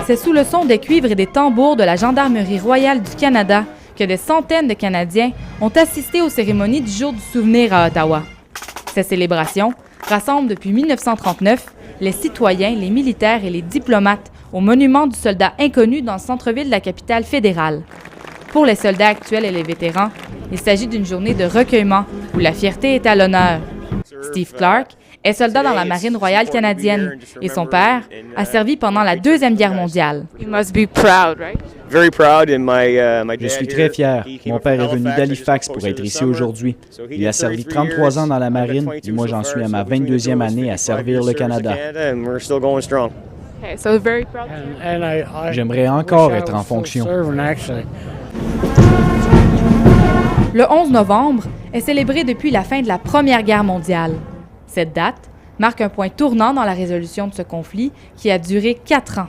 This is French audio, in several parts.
C'est sous le son des cuivres et des tambours de la Gendarmerie royale du Canada que des centaines de Canadiens ont assisté aux cérémonies du Jour du souvenir à Ottawa. Ces célébrations rassemblent depuis 1939 les citoyens, les militaires et les diplomates au monument du soldat inconnu dans le centre-ville de la capitale fédérale. Pour les soldats actuels et les vétérans, il s'agit d'une journée de recueillement où la fierté est à l'honneur. Steve Clark est soldat dans la Marine royale canadienne et son père a servi pendant la Deuxième Guerre mondiale. You must be proud, right? Je suis très fier. Mon père est venu d'Halifax pour être ici aujourd'hui. Il a servi 33 ans dans la marine et moi j'en suis à ma 22e année à servir le Canada. Okay, so very proud. J'aimerais encore être en fonction. Le 11 novembre est célébré depuis la fin de la Première Guerre mondiale. Cette date marque un point tournant dans la résolution de ce conflit qui a duré 4 ans.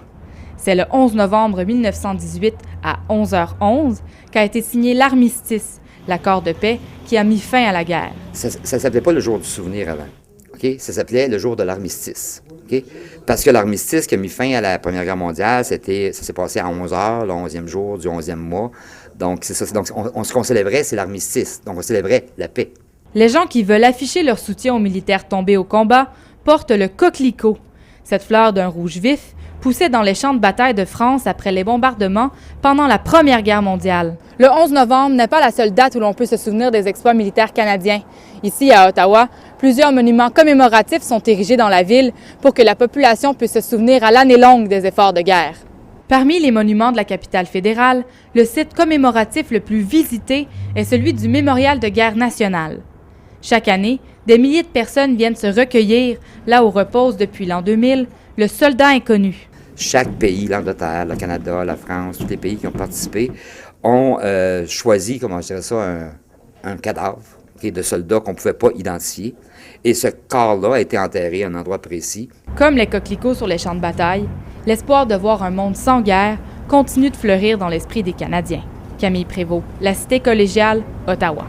C'est le 11 novembre 1918 à 11h11 qu'a été signé l'armistice, l'accord de paix qui a mis fin à la guerre. Ça ne s'appelait pas le jour du souvenir avant. Okay? Ça s'appelait le jour de l'armistice. Okay? Parce que l'armistice qui a mis fin à la Première Guerre mondiale, ça s'est passé à 11h, le 11e jour du 11e mois. Donc, c'est ça. Donc, ce qu'on célébrait, c'est l'armistice. Donc, on célébrait la paix. Les gens qui veulent afficher leur soutien aux militaires tombés au combat portent le coquelicot. Cette fleur d'un rouge vif poussait dans les champs de bataille de France après les bombardements pendant la Première Guerre mondiale. Le 11 novembre n'est pas la seule date où l'on peut se souvenir des exploits militaires canadiens. Ici, à Ottawa, plusieurs monuments commémoratifs sont érigés dans la ville pour que la population puisse se souvenir à l'année longue des efforts de guerre. Parmi les monuments de la capitale fédérale, le site commémoratif le plus visité est celui du Mémorial de guerre national. Chaque année, des milliers de personnes viennent se recueillir là où repose depuis l'an 2000 le soldat inconnu. Chaque pays, l'Angleterre, le Canada, la France, tous les pays qui ont participé ont choisi, comment je dirais ça, un cadavre de soldats qu'on ne pouvait pas identifier. Et ce corps-là a été enterré à un endroit précis. Comme les coquelicots sur les champs de bataille, l'espoir de voir un monde sans guerre continue de fleurir dans l'esprit des Canadiens. Camille Prévost, La Cité collégiale, Ottawa.